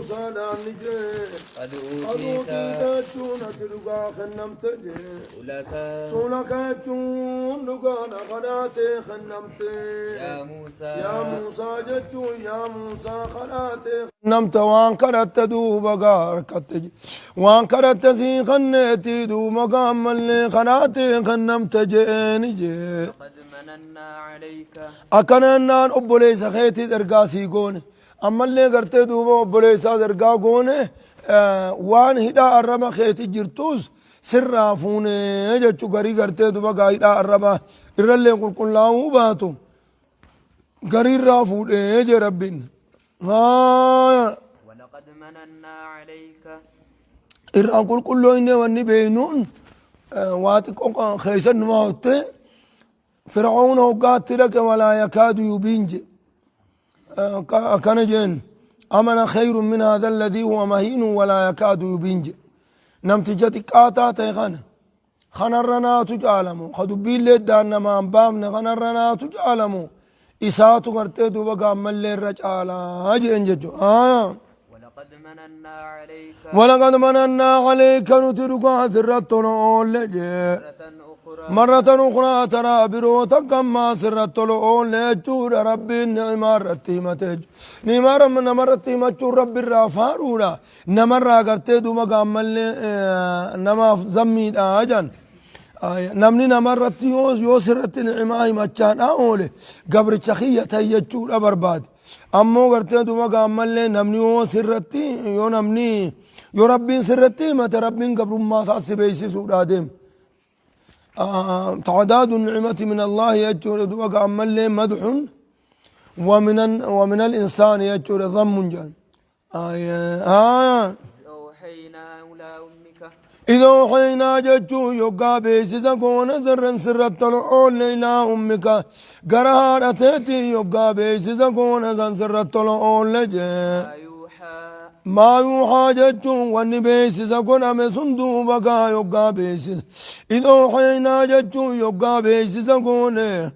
موسى نانجي قد أوتيت أوتيت جون أتلقى خنمت لك سولك جون لقانا خناتي خنمت يا موسى جتو يا موسى خناتي نمت وان كرت دوبا غاركت وان كرت زي خنتي دوبا قامل خناتي خنمت جيني جي لقد مننا عليك أكنان أبو ليس خيتي درقاسي قوني أما اللي قرتي دوبا أبو ليس درقا قوني وان هدا الربا خيتي جرتوس سرافوني جتشو قري قرتي دوبا قايدا الربا إرالي قل قل لاو باتو قري رافون إيجي ربين ولقد مننا عليك إران قل قل لو إني واني بينون واتك خيسن موتي فرعون وقات لك ولا يكاد يبينج كان جن أمنا خير من هذا الذي هو مهين ولا يكاد يبينج نمتجتي قاتا تيغانا خنرنا تجعلمو خدبين لدانا ما انبامنا خنرنا تجعلمو إساتو قرتي دوبا قامل للرجالا هاجي انججو ولقد مننا عليك ولقد مننا عليك نتركا سرطنا لجي مرة أخرى ترى بروتا كما سرت لون لجور ربي نعمار رتيمتج نعمار من نمر رتيمتج ربي الرافارولا نمر راقرتي دوما قامل نما زمين آجان نمني نمر رتيوز يوسرت نعماي مچان آولي قبر چخية تيجور أبرباد أمو قرتي دوما قامل نمني يوسرتي يو نمني يو ربي سرتي مت ربي قبر ما ساسي بيسي سودا ديم تعداد النعمة من الله يجور دوغا عمل مدح ومن الإنسان يجور ضم جان أوحينا إلى أمك إذا أوحينا جتو يوغا بيسيسا كونا زرن سرت العول إلى أمك قرار أتيتي يوغا بيسيسا كونا زرن سرت العول لجي ما يوحى جتون واني بيسيسا كنا مسندو بقا يوغا بيسيسا إذا حينا جتون يوغا بيسيسا كنا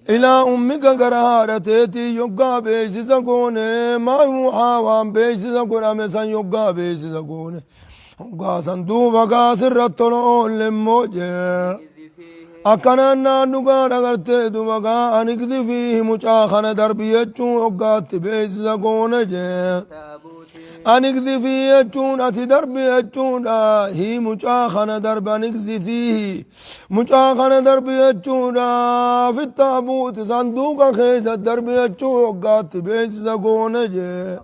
إلى أمك قرارة تيتي يوغا بيسيسا كنا ما يوحى وان بيسيسا كنا مسن يوغا بيسيسا كنا يوغا سندو بقا سرت الأول موجه أكنا نوغا رغرتي دوغا أنكذي فيه مچاخنا دربي يجون يوغا تبيسيسا كنا جه أنكذي فيه يجون أتي دربي يجون هي مچاخنا درب أنكذي فيه مچاخنا دربي يجون في التابوت صندوق خيس دربي يجون يوغا تبيسيسا كنا جه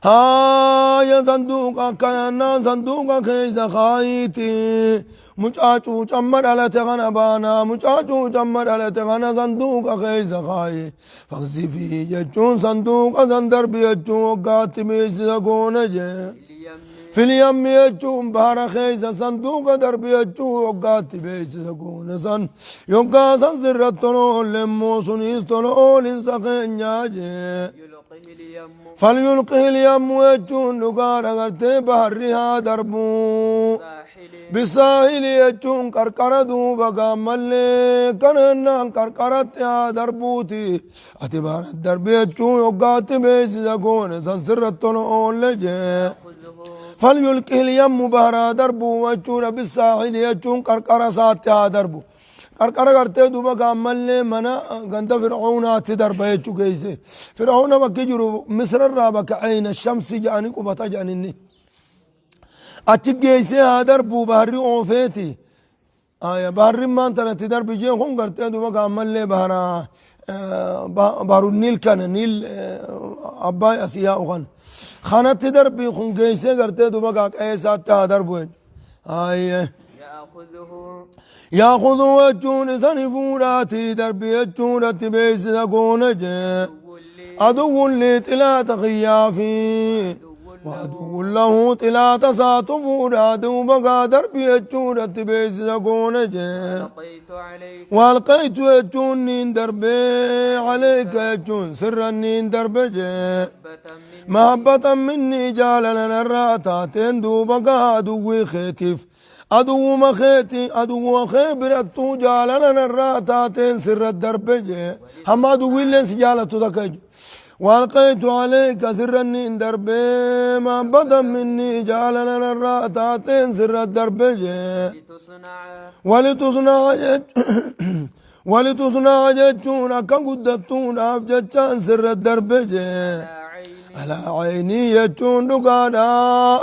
ها يا صندوق أكنا صندوق خيس خايتي مچاچو چمر على تغنا بانا مچاچو چمر على تغنا صندوق خيز خاي فغزي في يجون صندوق اندر بيجون قاتمي سكون جه في اليم يجون بحر خيز صندوق در بيجون قاتمي سكون سن يوغا سن سرتلو لمو سنيستلو لنسخن جه فليلقه اليم يجون لغار غرتي بحرها دربو بالساحل يجون كركرة دوبا قامل كننا كركرة يا دربوتي أتبار الدرب يجون يوغات بيسيسا كون سنسرت طلعون لجي فليلقه اليم بحرها دربو ويجون بالساحل يجون كركرة سات يا دربو كركرة كرتي دوبا قامل منا غند فرعون تدرب يجو كيسي فرعون بكجرو مصر الرابك عين الشمس جاني قبطة جانيني أتجيسي هادر بو بحري أوفيتي بحري ما أنت نتدر بيجي هم قرتي دوما كامل لي بحرا بحر النيل كان نيل أباي أسياء وخان خانت تدر بي خون جيسي قرتي دوما كاك أيسات هادر بوين يأخذه وجون سنفوراتي دربي يجونة بيس سكون جي عدو لي تلا تخيافي وعدو له تلا تساتفور عدو بقى دربي يجونة بيس سكون جي والقيت يجون نين دربي عليك يجون سرا نين دربي جي محبة مني جالنا الراتاتين دو بقى عدوي خيتف أدو مخيتي أدو خيبرتو جالنا الراتاتين سر الدرب جي هم أدو ويلن سجالة تدكج والقيت عليك سرا درب محبة مني جعلنا الراتاتين سر الدرب لتصنع ولتصنع ولتصنع جتون أكا قدتون أفجتان سر الدرب على عيني يجون دقانا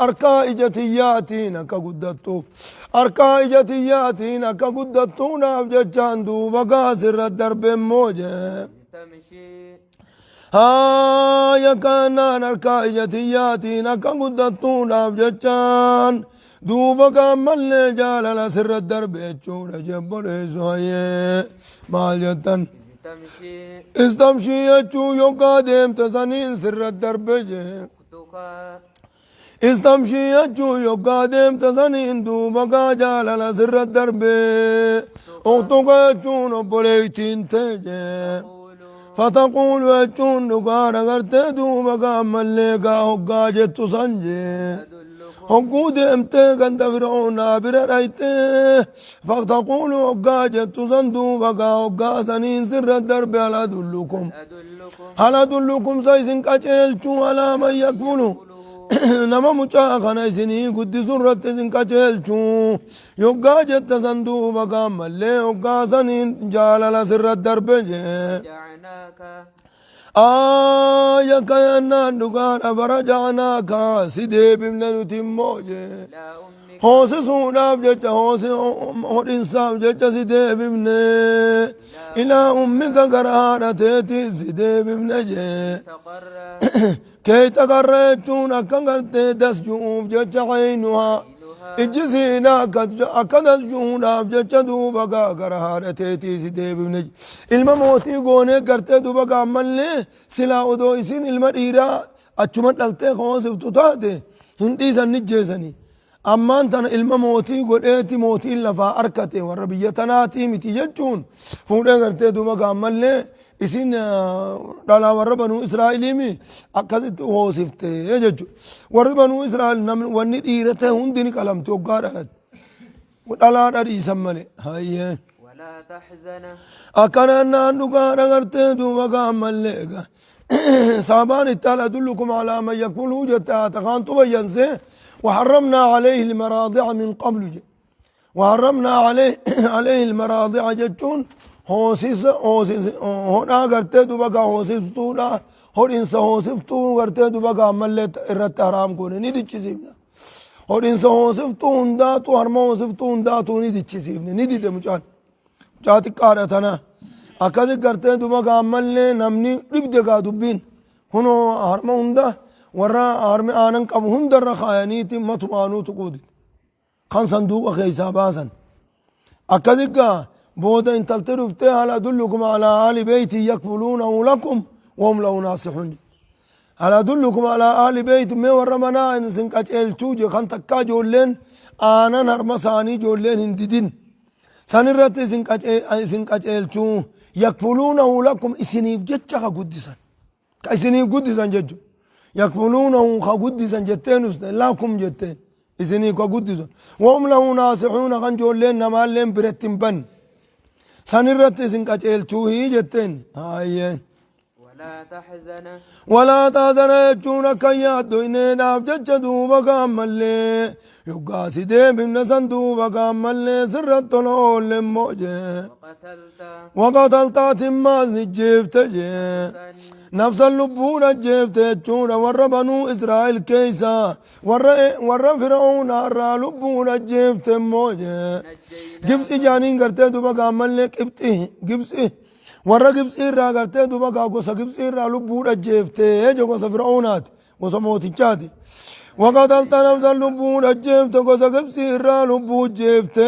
أركا إجتياتين أكا قدتوف أركا إجتياتين أكا قدتون أفجتان دوبقا سر الدرب موجه تمشي ها يكانا أركا إجتياتين أكا قدتون أفجتان دوبقا ملي جالنا سر الدرب يجون جبر إزوهي ماليتن تمشي استمشي يجو يوكا ديم تسانين سر الدرب أختك استمشي يجو يوكا ديم تسانين دوبقا جالنا سر الدرب أختك يجون بوليتين تجي قول فتقول يجون دقانا غرتي دوبقا مليكا هقا جتو سنجي أدلكم هقو ديمتي كنت فرعون بر رايتي فتقول هقا جتو سندو بقا هقا سنين سر الدرب هل أدلكم هل أدلكم سيسن كجيلشو على من يكفلوا نما مچا خنا سني قد سرت سن كجيلشو يوغا جت سندو بقا ملي هقا سنين جالل سر الدرب جعناك آية كيانا نقار فرجعناك سيدي بمنا نتموجي لا أمك هوسي سوناف جيجا هوسي إنساف جيجا سيدي بمنا إلى أمك قرارة تيتي سيدي بمنا جي تقر كي تقريتون أكن قرتي تسجوف جيجا عينها إجسينا أكد الجهونا بججة دوبقا قرهارة تيتي سيدي بمنج إلما موتي قوني قرتي دوبقا عمالي سلا أدو إسين إلما إيرا أجمت للتي خوصف تتاتي هندي سنجي سني أما أنتنا إلما موتي قرأتي موتي لفا أركتي والربية تناتي متي ججون فودا قرتي دوبقا عمالي إسين دالا وربنو إسرائيلي مي أكدت خوصفته يججو وربنو إسرائيل نمن وني إيرته هندني كلام توقار ألد ودالا داري سمالي هاي ولا تحزن أكنا نانوكا رغرته دوبقا عماليكا سابان التالى أدلكم على من يكفل وجدتا تخان تبينسي وحرمنا عليه المراضع من قبل وحرمنا عليه المراضع جتون هوسيس هونا غرتي دوبقا هوسيفتونا هورينسا هوسفتو غرتي دوبقا عملت إرت حرام كوني ندي تشيسيفنا هورينسا هوسفتو هنداتو هرما هوسفتو هنداتو ندي تشيسيفنا ندي دمجان جاتي قارتنا أكاد غرتي دوبقا عملني نمني ربدقا دبين هنو هرما هندا ورا هرمي آنن قب هندر خاينيتي مطمانو تقودي خان صندوق خيسا باسن أكاد بودا إن تلترفتي هل أدلكم على آل بيتي يكفلونه لكم وهم له ناصحون هل أدلكم على آل بيت مي ورمنا إن سنكاج إلتوجي خان تكا جولين آنا نرمساني جولين هنددين سنرت سنكاج إلتو يكفلونه لكم إسنيف جتشا قدسا كإسنيف قدسا جتشو يكفلونه قدسا جتين لكم جتين إسنيف قدسا وهم له ناصحون خان جولين نمالين برتن بن سنرت سنكاج إلتوهي جتين هاي ولا تحزن ولا تحزن يجون كيات دوينين أفجج دوبقا ملي يقاسي ديب من سندوبقا ملي سرت طلول موجه وقتلت تماز نجيفت نفس اللبون الجيفت يجون ور بنو إسرائيل كيسا ور فرعون أرى لبون الجيفت موجه جبس جانين قرتي دوبقا ملي كبتي جبسي ورا قبسي را قرتي دوبقا قوسا قبسي را لبون الجيفت يجو قوسا فرعونات قوسا موتيشاتي وقتلت نفس اللبون الجيفت قوسا قبسي را لبون الجيفت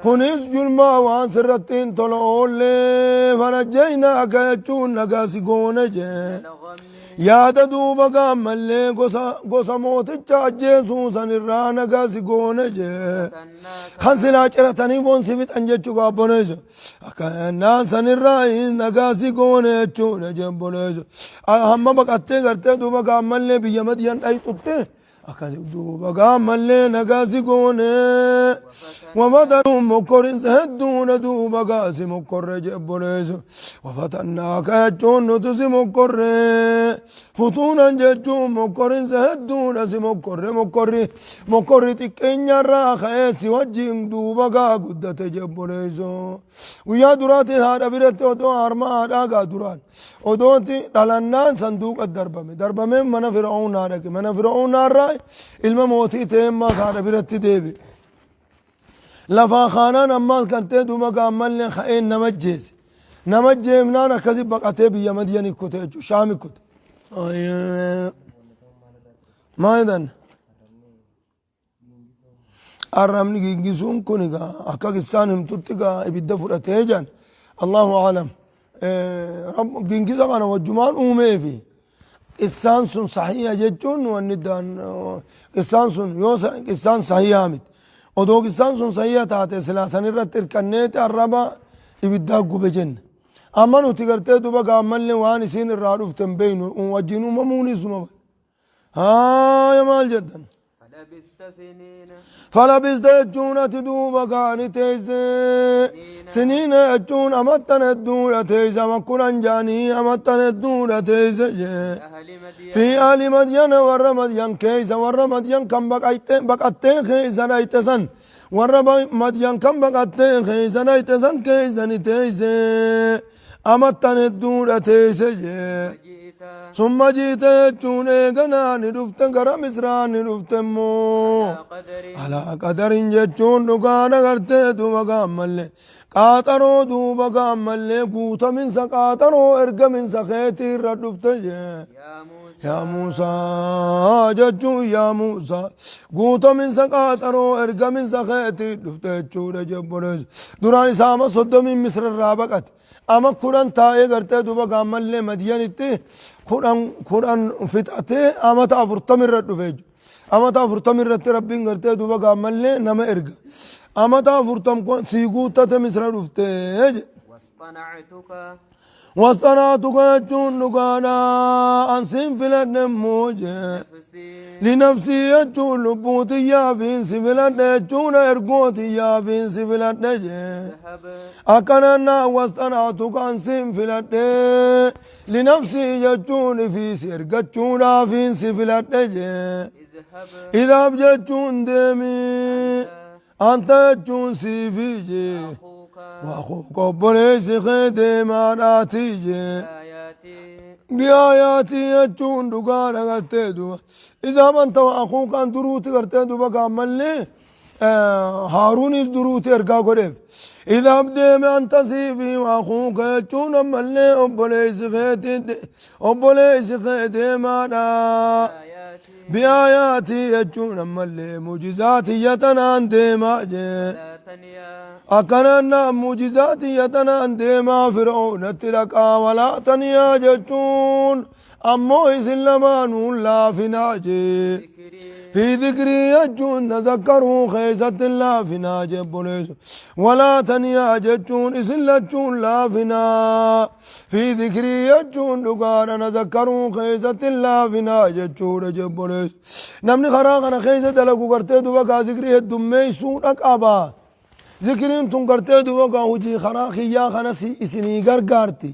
كنيس جلما وان سرتين طلعوا فرجيناك يجون نقاسي قونجي yaada duuba gaammallee gosa mooticha ajjeesuu sanirraa nagaa si goone jee kan silaa ciratanii boon si fixan jechuu gaabboneessu akkannaan sanirraa nagaa si goone jechuudha jebboneessu hamma baqattee gartee duuba gaammallee biyya madiyan dhayxutte أكاسي دوبا قام اللي نقاسي قوني وفتنوا مكورين سهدون دوبا قاسي مكور جبوليسو وفتناك أجون نتسي مكور فتونا ججون مكورين سهدون سي مكور تكين يراخ ايسي وجين دوبا قا قدت جبوليسو ويا دراتي هذا بريت ودو أرما هذا دران ودوتي دلنان صندوق دربمي من فرعون هذا من فرعون هذا ilma mootii ta'e ammaa haadha biratti deebi lafaa kaanaan ammaas gartee duuba gaammallee ka'een nama jeese nama jeemnaan akkasi baqatee biyya madiyanii kute jechuudha shaami kute maa jedhan arrabni gingisuun kun egaa akka isaan himtutti egaa ibidda fudhatee jedhan allahu alam gingisa kana wajjumaan uumeefi قصان سن صحيح جتون وندان قصان سن يوس قصان صحيح مت ودو قصان سن صحيح تاتي سلاسن الرتر كنيت الربا يبدا غبجن اما نو تغرتي دوبا غامل وان سين الرادف تنبين وجنو مموني سما ها يا مال جدا فلبست جونة دوبا كان تيز سنين أجون أمتن الدولة تيز مكرا جاني أمتن الدولة تيز في آل مدين ور مدين كيز ور مدين كم بقتين خيز رايتسن ور مدين كم بقتين خيز رايتسن كيز تيز أمتن الدولة تيز ثم جيت جون ايغنا نرفت غرا مصران نرفت مو على قدر جون دغانا غرتي دوغا مل قاطرو دوغا مل قوت من سقاطرو ارغ من سخيتي ردفت يا موسى ججو يا موسى قوت من سقاطرو ارغ من سخيتي دفت جود جبرج دراني سام صدم من مصر الرابقت اما قران تاي غرتي دوغا غامل مدينتي قران فتاتي اما تافرتم الردفج اما تافرتم الرت ربين غرتي دوغا غامل نما ارغ اما تافرتم سيغوتت مصر دفتج واصطنعتك جون نغانا انسين فلن موجه لنفسي جون لبوتي يا فين سفلن جون ارغوتي يا فين سفلن اكننا واصطنعتك انسين فلن لنفسي جون في سرغ جون فين سفلن اذا بجون دمي انت جون سيفيجي واخوك بوليس خدم آتيجي بآياتي يجون دقانا قرتدو إذا ما انت واخوك ان دروتي قرتدو بقى عملي هاروني دروتي ارقا قريف إذا بدي ما انت سيفي واخوك يجون عملي وبوليس خدم بآياتي يجون عملي معجزاتي يتنان ديما أكننا معجزاتي يتنان ديما فرعون تلقى ولا تنيا جتون أمو إسلما نولا فناجي في ذكري يجون تذكروا خيزة الله فناجي بوليس ولا تنيا جتون إسلتون لا فنا في ذكري يجون لقانا نذكروا خيزة الله فناجي جتون بوليس نمني خراغنا خيزة دلقو قرتي دوبا ذكري الدمي سونك أبا ذكرين تنقرتي دوغا وجي خراخي يا خنسي اسني غرغارتي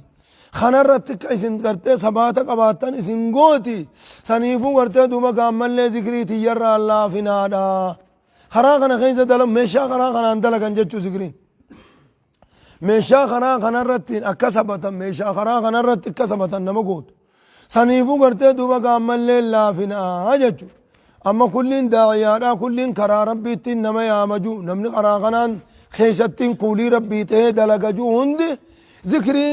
خنرتك اسن قرتي سباتا قباتن اسن غوتي سنيفو قرتي دوما قامل ذكريتي يرى الله فينادا خراغنا خيزة دلم ميشا خراغنا اندلقن جتشو ذكرين ميشا خراغنا رتين اكسبتا ميشا خراغنا رت كسبتا نمقوت سنيفو قرتي دوما قامل الله فينا جتشو اما كلين داعيادا كلين كرا ربيتي نما يا مجو نمني خراغنا خيستين قولي ربي تهي دلقجو هند ذكري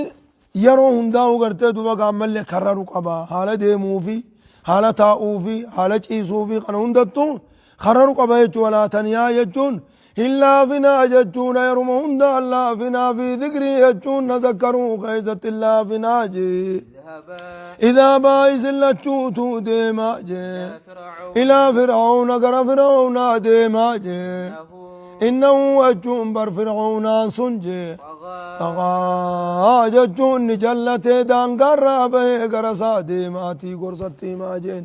يرو هنداو غرتي دوبا قامل لي كررو قبا حالة ديمو في حالة تاؤو في حالة چيسو في قنا هندتو خررو قبا يجو ولا تنيا يجون إلا فينا يجون يرمو هندا الله فينا في ذكري يجون نذكروا خيزت الله فينا جي إذا بايز الله تشوتو ديما جي إلى فرعون قرى فرعون ديما جي إنه أجون بر فرعون سنجي طغى جتون جلت دانقر به غرسا ديماتي غرستي ماجين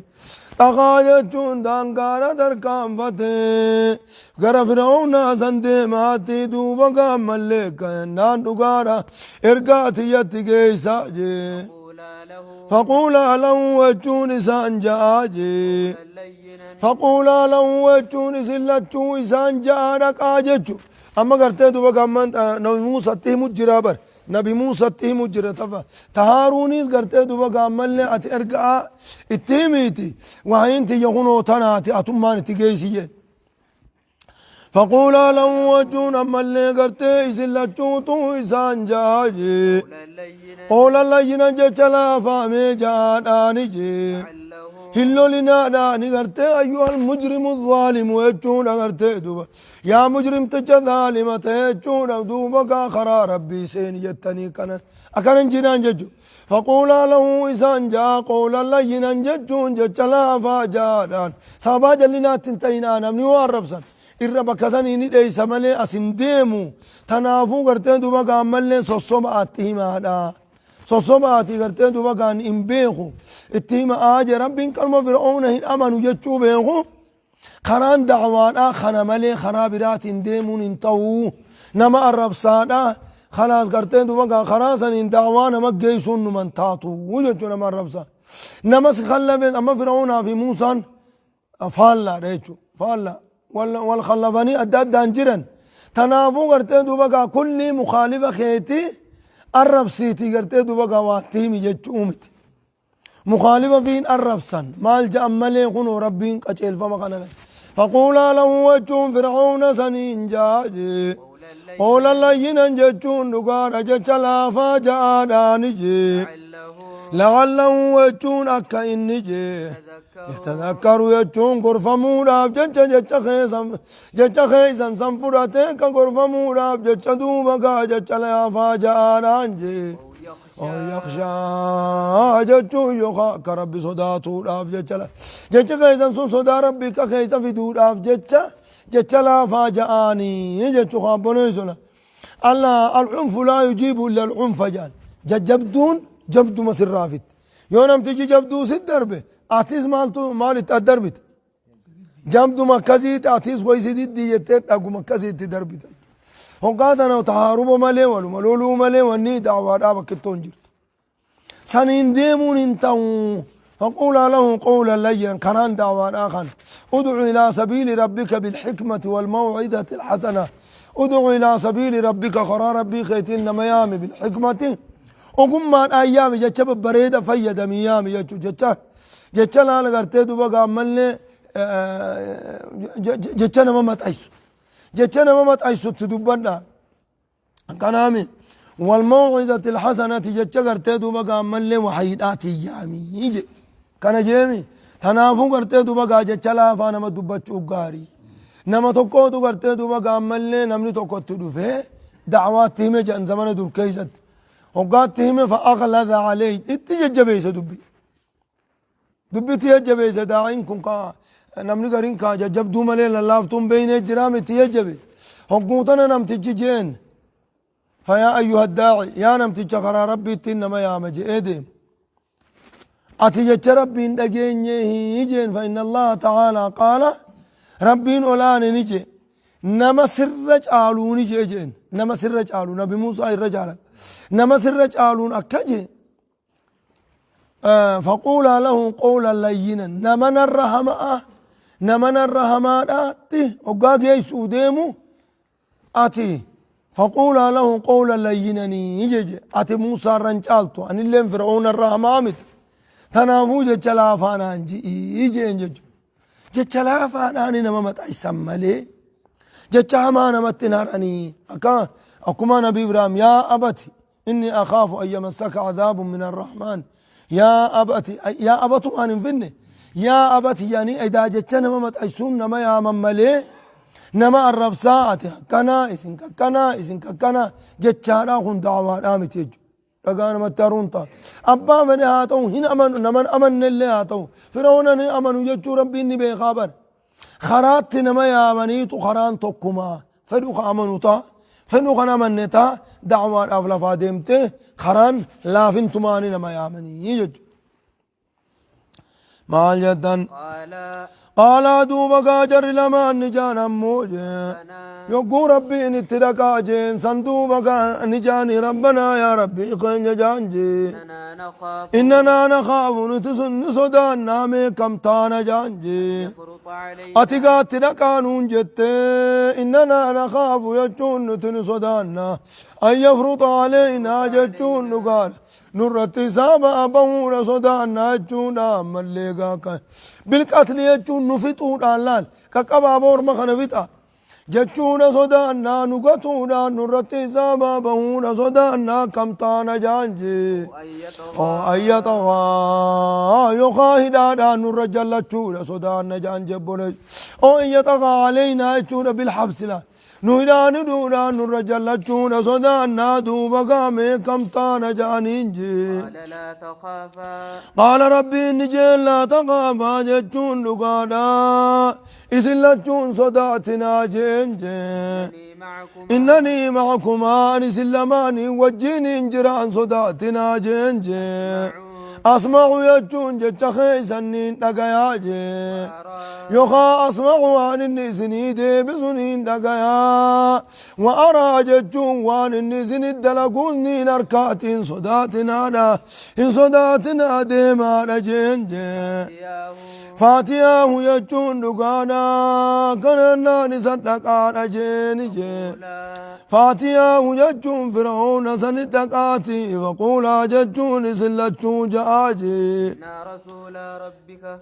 طغى جتون دانقر دركام فتي غرفرون سنديماتي دوبا ملك نان دغارا ارغاتي يتي ساجي فقولا له وجون سانجاجي فقولا له وجون سلتو سانجارك اججو اما قرتي دوبا كمان نبي موسى تي مجرابر نبي موسى تي مجرا تفا تهارونيس قرتي دوبا كمان لي اترقا اتيميتي وهينتي يغنو تناتي اتمان تجيسيه فقولا له وجون اما اللي قرتي سلتو تو سانجاجي قولا لينا جچلا فامي جاداني جي هلو لنا داني غرتي أيها المجرم الظالم ويجون غرتي دوبا يا مجرم تجا ظالمة يجون دوبا خرا ربي سين يتني كانت أكان جنان ججو فقولا له إسان جا قولا لينا ججون جچلا فاجادان سابا جلنا تنتينا نمني واربسن irra bakka saniini dheeysa malee asin deemu tanaafuu gartee duba gaan mallee sossobaatti himaadha sossobaati gartee duba gaan hin beeku itti himaa je rabbiin qalma fir'auna hin amanu jechuu beeku karaan dacwaadha kana malee karaa biraatiin deemuun hin ta'u nama arrabsaadha kanaas gartee duba gaan karaa saniin dacwaa nama geeysuun numan taatu jechuu nama arrabsa nama si kallafees amma fir'aunaa fi muusaan faallaadha jechuu faalla والخلفاني أداد دانجرا تنافو قرتي دوبا كل مخالفة خيتي الرب سيتي قرتي دوبا واتيمي جتشومت مخالفة فين الرب سن مال جأمالي خنو ربين قچيل فما قنبه فقولا له وجون فرعون سنين جاجي قولا لينا جتشون دقار جتشلا فاجاداني جي لعله وجون أكا إني جي يتذكروا يجون غرفمورا جج خيزا سنفرته كغرفمورا جج دوبا جج لا فاجارانجي او يخشى جج يخا كرب صداتو داف جج خيزا صدا ربك خيزا في دوداف جج لا فاجاني جج خابونيسنا الله العنف لا يجيب الا العنف جان ججبدون جبدو مسرافت يونم تجي جبدو سد دربه اتيس مالتو مال تدربت جامدو مكازيت اتيس ويسدي دي يتت اغو مكازيت دربت هون قادنا تهارب مالي ولو ملولو مالي وني دعوا دابا كتونجر سنين ديمون انتو فقولا له قولا ليا كران دعوا اخر ادعو الى سبيل ربك بالحكمة والموعظة الحسنة ادعو الى سبيل ربك قرار ربي خيتين ميامي بالحكمة وقم ايام جتشب بريدة فيدا ميامي جتشا جتشا لا لغرتي دوبا قاملني جتشا ما متعيسو جتشا ما متعيسو تدوبنا كلامي والموعظة الحسنة جتشا غرتي دوبا قاملني وحيدات ايامي يجي كان جيمي تنافو غرتي دوبا جتشا لا فانا ما دوباتشو غاري نما توكو تو غرتي دوبا قاملني نمني توكو تدوفه دعوات تيمي جان زمان دور كيست وقات تيمي فأغلظ عليه اتججبيس دبي تيجبيس داعين كن كا نمني قرين كا جب دوما ليل لافتم بين الجرام تيجبي حقوتنا نم تججين فيا أيها الداعي يا نم تجقر ربي تنما يا مجي إيدي أتجج ربي دقين يجين فإن الله تعالى قال ربي أولان نجي نما سرج آلون جيجين نما سرج آلون نبي موسى الرجال نما سرج آلون أكجي فقولا له قولا لينا نمن الرحماء نمن الرحماء آتي وقاق يسو ديمو آتي فقولا له قولا لينا يجي آتي موسى رنجالتو أن اللي فرعون الرحماء مت تنافو جلافانا يجي جلافانا نما متعيسم ملي جتشا ما نمتنارني أكما نبي إبراهيم يا أبتي إني أخاف أن يمسك عذاب من الرحمن يا أبتي يا أبتو أن فيني يا أبتي يعني إذا جتشا نما متعيسون نما يا مملي نما الرب ساعته كنا كنا جتشا راهن دعوة رامت يجو لقانا متارونتا أبا من هاتو هنا أمن نمن أمن اللي هاتو فرعون أمن يجو ربي إني بيخابر خرات نما يا منيت خران توكما فدوخ أمنوتا فنو غنا منتا دعوة أفلا فادمته خران لا فنتماني نما يامني يجج مال جدًا قال دوبا قاجر لما نجان موجه يقول ربي نتركا جين صندوبا نجاني ربنا يا ربي قين جانجي إننا نخاف نتسن صدان نامي كم تانا جانجي أتقا تركا نونجت إننا نخاف يجون نتن صدانا أن يفرط علينا ججون نقال نرتي سابا بورا صدانا جونا ملقاك بالقتل يجون نفتون آلان كقبا بور مخنا فتا جچونا صدانا نغتونا نرتي سابا بورا صدانا كم تانا جانجي أيطغى يخاهدانا نرجل چونا صدانا جانجي بولج أيطغى علينا چونا بالحبس لا نويدان دونا نرجل چونا صدانا دوبا قامي كم تانا جانينجي قال ربي نجيل لا تخافا جچون لقادا إذن لچون صداتنا جنجي إنني معكما أنس اللماني وجيني انجران صداتنا جنجي أسمع يجون جتش خيسنين دقياجي يخا أسمع وان النسني دي بسنين دقيا وأرى جتشون وان النسني دلقوني نركاتين صداتنا دا إن صداتنا دي ما نجنجي فاتياه يجون دقانا كننا نصدقانا جينجي فاتياه يجون فرعون سندقاتي وقولا جتشون سلتشون جاجي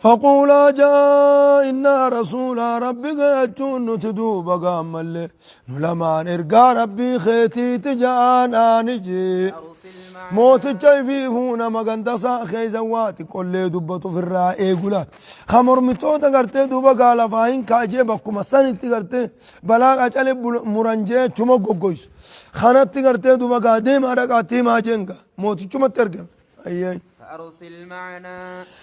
فقولا جاء إنا رسول ربك يجون نتدوب قامل نلمان إرقى ربي خيتي تجانا نجي موت الجيفي هنا مغندسا خيزواتي كل دبتو في الرائي قولات خمر متوتا قرتي دوبا قال فاين كاجي بكما سنتي قرتي بلاغ اچالي مرنجي چمو گوگوش خانتي قرتي دوبا قادي مارقاتي ماجنگا موتي چمو ترگم ايي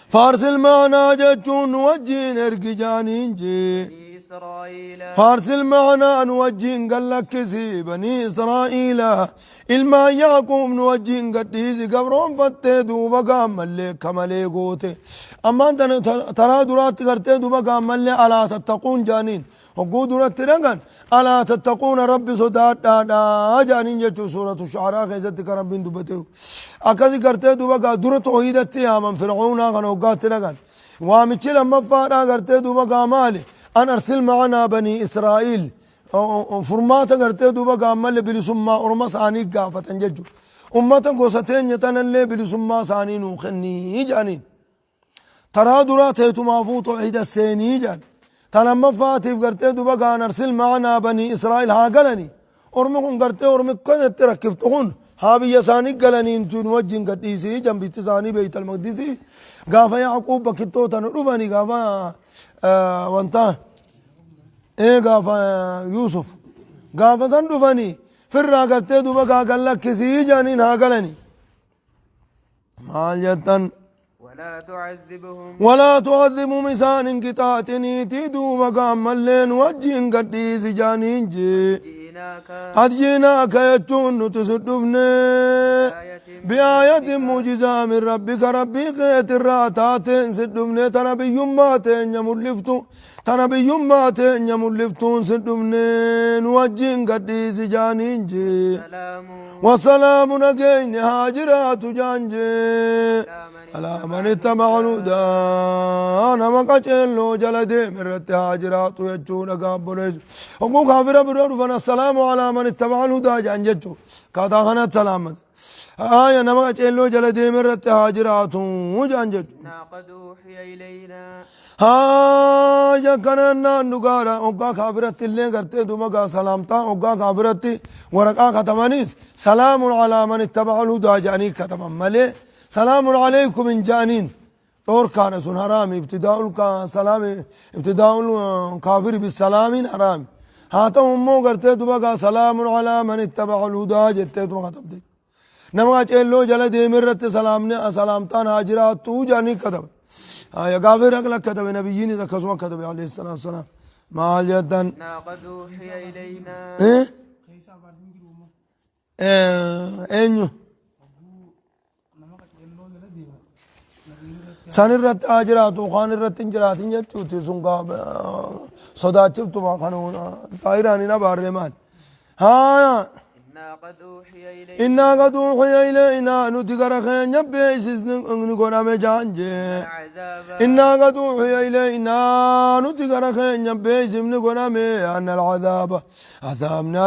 فارسل معنا جچون نوجين ارقي جانين جي فارسل معنا نوجين قال لك كسي بني إسرائيل إلما يعقوب نوجين قديسي قبرون فتي دوبا قام ملي كمالي قوتي أما أنت ترى درات قرتي دوبا قام ملي ألا تتقون جانين وقود درات ترنغن ألا تتقون ربي صدات جانين جاتو سورة الشعراء خيزتك ربي دوبتيو أكذي قرتي دوبا قام درات وحيدتي من فرعون آغن وقات ترنغن وامتشي لما فارا قرتي دوبا قام مالي أن أرسل معنا بني إسرائيل فرماتا قرتي دوبا قامل بلسما أرمس عنيك قافة ججو أمتا قوستين يتنا اللي بلسما سانين وخني جانين ترى درات هيتو مافوت عيد السيني جان تلما فاتف قرتي دوبا قان أرسل معنا بني إسرائيل ها قلني أرمكم قرتي أرمك كنت تركفتهن ها بيساني قلني انتون وجين قديسي جنب تساني بيت المقدسي قافة يعقوب بكتو تنرفني قافة وانتا ايه قافا يوسف قافا سندفني فرا قرتي دوبا قال لك كسي جانين هاقلني مال جتن ولا تعذب مسان انقطاعتني تدوبا قام ملين وجين قديس جانين جي قد جيناك يجون تسدفني بآية معجزة من ربك ربي خيت الراتاتين سدفني تنبي يماتين يملفتو تنبي يماتين يملفتون سدفني نوجين قديس جانين جي وسلام نقين هاجرات جانجي على من اتبع الهدى انا ما قتلو جلدي مرت هاجرات يجون قابلج وقو كافر برو السلام على من اتبع الهدى جانجو كاتا خنا سلامت آية نما قتلو جلدي مرت هاجرات جانجو قد أوحي إلينا ها كنا نغارا اوغا خابرت اللي کرتے دوما سلامتا اوغا خابرت ورقا ختمانيس سلام على من اتبع الهدى جاني ختم ملي سلام عليكم من جانين اور كان سن حرام ابتداء السلام ابتداء الكافر بالسلام حرام هاتم مو کرتے دوما سلام على من اتبع الهدى جتے دوما ختم دے نما چلو جل دے مرت سلام نے سلامتا حاضرات تو جاني ختم يا غافر أغلق كتب نبيين إذا كسوا كتب عليه الصلاة والسلام ما جدا قد أوحي إلينا eenyu san irratti haa jiraatu kaan irratti hin jiraatin jechuuti sun sodaachiftu kanuun xaayiraan hin abaarre maal haa إنا قد أوحي إلينا نتقر خين بيسس نقول أمجانجي إنا قد أوحي إلينا نتقر خين بيسس نقول أن العذاب عذابنا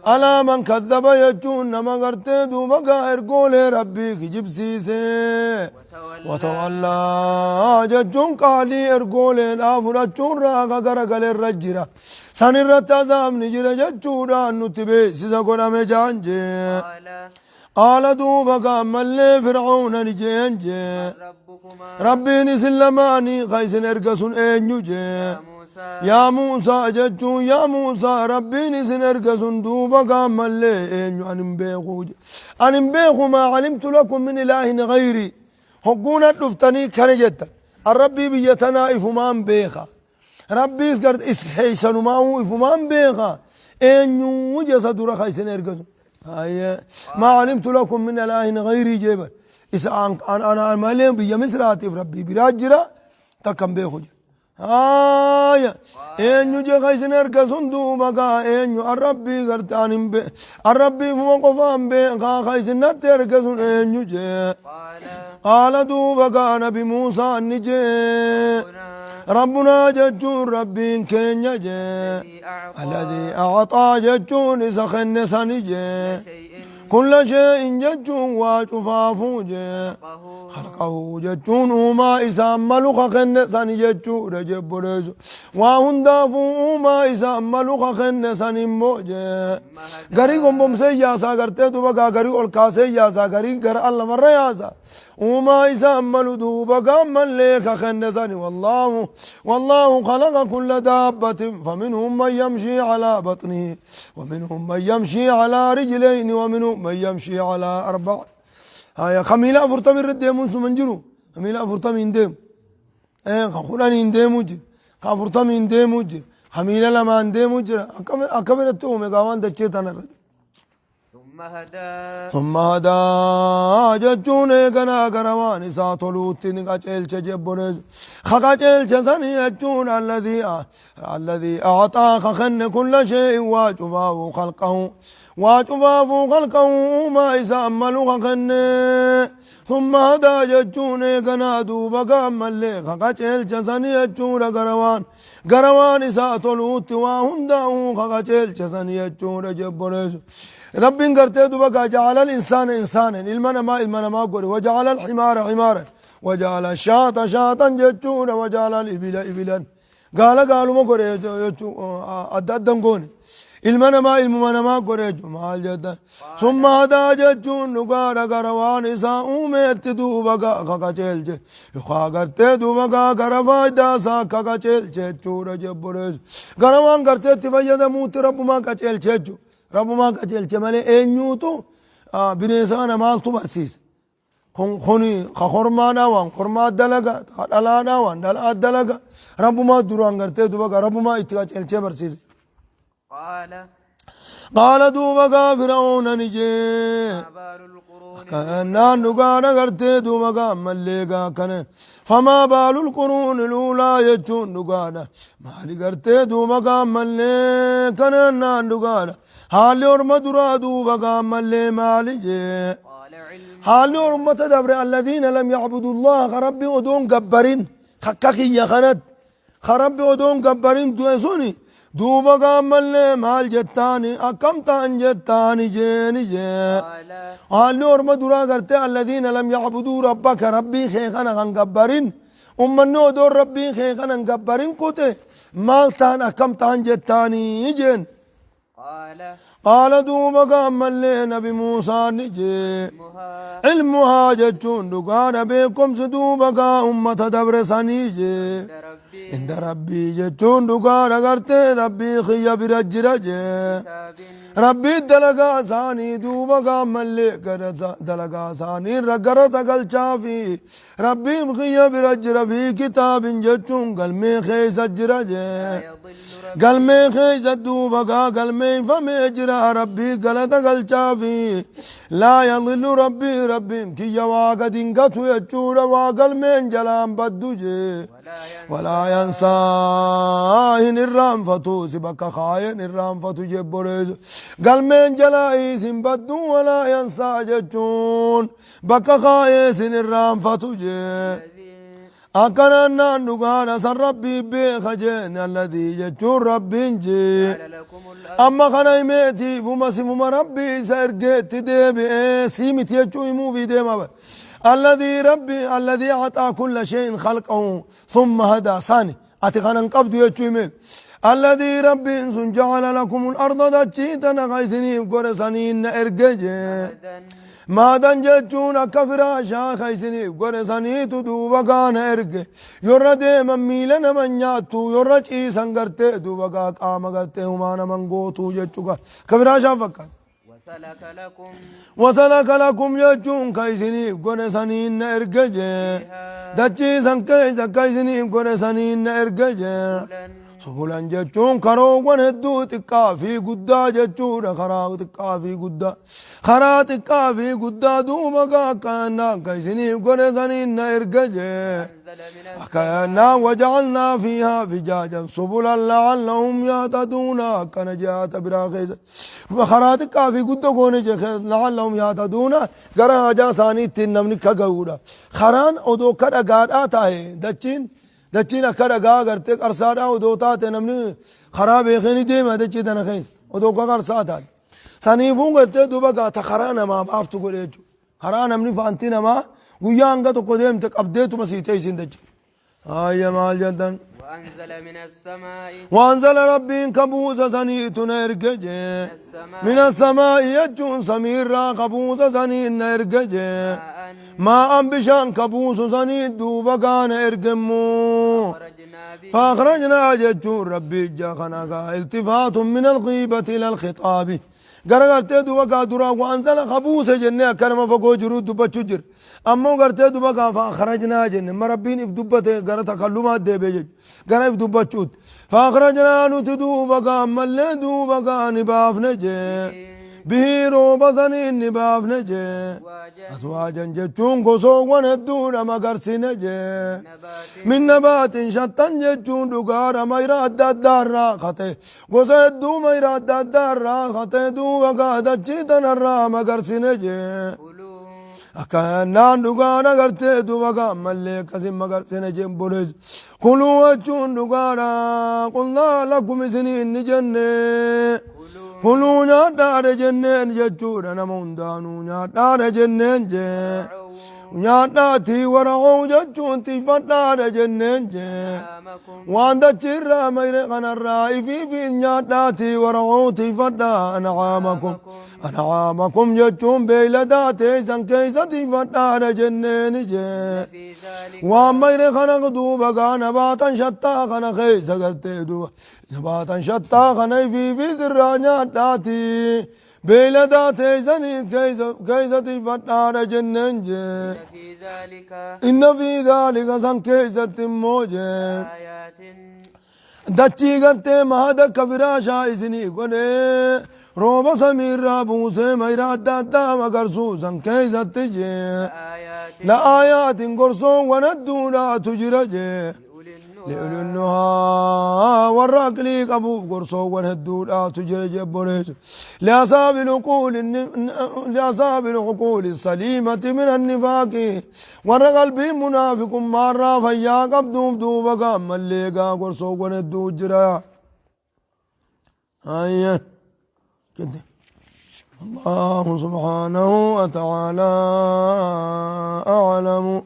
على من كذب يجون ما قرتدو بقائر قول ربي جبسيسي وتولى ججون قالي ارقول الافرجون راقا قرقل الرجرة سنرت عذاب نجر ججورا نتبه سيزا قرام جانجي قال دوبا قام اللي فرعون نجينجي ربي نسلماني خيسن ارقسون اينيوجي يا موسى ججو يا موسى ربي نسن ارقسون دوبا قام اللي اينيو أنم بيخو ما علمت لكم من إله غيري هقونا دفتني كان جدا الربي بيتنا إفمان بيخا ربي اسقرت اسحيسن ما هو إفمان بيخا إنو جسد رخيسن ارقسون ما علمت لكم من إله غيري جبل إذا أنا مالين بيا مسراتي ربي براجرة تكم بيخو إنو جا خيسن ارقسون دوبا إنو الربي قرتانين بي الربي فوقفان بيخا خيسن نت ارقسون إنو جا قال دوبا نبي موسى النجي ربنا ججون ربي كينيا جي الذي أعطى ججون سخن سنجي كل شيء ججون وشفافو جي خلقه ججون وما إساملو خن سنججو رجب رجو وهندافو وما إساملو خن سنمو جي غري قنبم سياسا غرتي دوبا غري أولكا سياسا غري غر الله مرياسا وما يسمى دوبا قام ليك خنزني والله خلق كل دابة فمنهم من يمشي على بطنه ومنهم من يمشي على رجلين ومنهم من يمشي على أربع هاي خميلة فرطة من رديمون سمنجرو خميلة فرطة من ديم خوراني انديمو جي خفرطة من ديمو جي خميلة لما انديمو جي أكبر التومي قاوان دچيتان الرد ثم هدى ججون كنا كروان ساتولوت نقاچل جبرز خقاچل سني ججون الذي اعطى خن كل شيء وجفاه خلقه ما يسمل خن ثم هدى ججون كنا دوبا قام خقاچل سني ججون كروان ساتولوت وهنداو خقاچل سني ججون جبرز رب قرتي دوبا جعل الإنسان إنسانا المنا ما قولي وجعل الحمار حمارا وجعل الشاة شاة جتشونا وجعل الإبل إبلا قالوا ما قولي أدى قوني المنا ما قولي مال جدا ثم هذا جتشون نقار قروان إساء أمت دوبا قاقاتيل يخوا قرتي دوبا قرفا داسا قاقاتيل جتشورا جبرز قروان قرتي تفيد موت رب ما قاتيل جتشو رب ما قتل جمال إنيوتو بنيسانا ما تبرسيس خوني خورمانا وان خورما دلقا خلانا وان دلقا دلقا رب ما دران قرتي دوبا رب ما اتقاتل جبرسيس قال دوبا فرعون نجي كأننا نقانا قرتي دوبا مليقا كنن فما بال القرون الأولى يجون نقانا مالي قرتي دوبا مليقا كنن نقانا حالي ورمى درادو بقام اللي مالي حالي ورمى تدبر الذين لم يعبدوا الله خربي ودون قبرين خكاكي يا خند خربي ودون قبرين دوسوني دو بقام اللي مال جتاني أكمتان جتاني جيني جي حالي ورمى درا قرتي الذين لم يعبدوا ربك ربي خيخنا قبرين أمنو دور ربي خيخنا قبرين كوتي مالتان أكمتان جتاني جين قال دوبا قام اللي نبي موسى نجي علمها جتشون دقانا بكم سدوبا أمة دبر سنيجي عند ربي جتشون دقانا قرتي ربي خيا برجرجي ربي دلقا ثاني دوبا قام اللي دلقا ثاني رقرة قل شافي ربي مخيا برجر في كتاب جتشون قلمي خيس الجرجة قلمي خيس الدوبا قلمي فمجرى ربي قلت قل شافي لا يضل ربي كي يواقع دنقتو يجور وقلمي جلام بدوجي ولا ينسى إن الرام فتو سبك خاين الرام فتو جبريز قلمين جلائس بدو ولا ينسى جتون بك خايس إن الرام فتو جي أكنا نقانا سر ربي بخجين الذي جتون ربي جي أما خنا يميتي فما ربي سرقت ديبي سيمتي يجو يمو في ديما الذي أعطى كل شيء خلقه ثم هدى ثاني أتقنا نقبض يجو الذي ربي جعل لكم الأرض دجيتا غيسني قرسانين إرقجي ما دنجتون كفراشا خيسني قرساني تدوبا كان إرقي يورا ديما ميلنا من ياتو يورا چيسان کرتے دوبا قام کرتے همانا من قوتو جچوكا كفراشا فكا وسلك لكم يجون كيسني قرسانين إرقجي دجيسان كيسني قرسانين إرقجي سبولان جچون كروغن هدو تقا في قدا جچون خرا تقا في قدا خرا تقا في قدا دوما كانا كيسني قرسانين إرقجي كانا وجعلنا فيها فجاجا سبلا لعلهم يهتدون كنجات براخيز خرا تقا في قدا كوني لعلهم يهتدون غرا جا ثاني تنمني كغودا خران اودو كدا غادا ہے دچين أكره غا کرتے ارسادا ودوتا تنمني خراب يخني ديما دچي دنا خيس ودوكا ارسادا ثاني فون کرتے دوبا غا تخرانا ما بافتو گريجو خرانا مني فانتينا ما ويانغا تو قديم تك ابديتو مسيتي سندج يا مال جدن وانزل ربي كبوز سنيتو نرججي من السماء يجون سميرا كبوز سنين نرججي ما أنبشان كبوز سنيت دوبا كان إرجمو فأخرجنا ججون ربي جاخنا التفات من الغيبة إلى الخطاب غرغرت دوبا كادرا وانزل كبوز جنة كلمة فوق جرود دوبا تشجر أما غرت دوبا فأخرجنا جنة مربين في دوبا غرت كلمات دي بيج غرا في دوبا تشود فأخرجنا نتدوبا كمل دوبا نباف نجي به روبا سنين نباف نجي أسواجا جتون قصو وندون مقرسي نجي من نبات شتن جتون دقار ما يراد الدار راقته قصو يدو ما يراد الدار راقته دو وقادة جيتن الرا مقرسي نجي أكان دقانا قرته دو وقا ملك اسم مقرسي نجي بولج كلوا وچون دقانا قلنا لكم سنين نجنة كلوا نادار جنين جتشورا نموندانو نادار جنين جي ناداتي ورعو جتشون تفتار جنين جي واندا چرا ميري غنرائي في ناداتي ورعو تفتا أنعامكم جتشون بيلداتي سنكيسة تفتار جنين جي وان ميري خنق دوبا نباتا شتا خنق خيسا قلتي دوبا نباتا شتا خنق في ذرانيا داتي بيلداتي زني كيسة تفتار جنين جي إن في ذلك سن كيسة موجة دچي کرتے مہدہ کبراشا اسنی کنے روبا سمیر بوسے میرا دادا مگر سوسن کیسا تجے لآیات قرصوں وندونا تجرجے لأولي النهى وراك ليك أبوك قرصو ونهدو لا تجرج بريج لأصاب العقول السليمة من النفاق ورى قلبي منافق مرة فيا قبدوم دوبك أما الليقا قرصو ونهدو جرا هيا كده الله سبحانه وتعالى أعلم.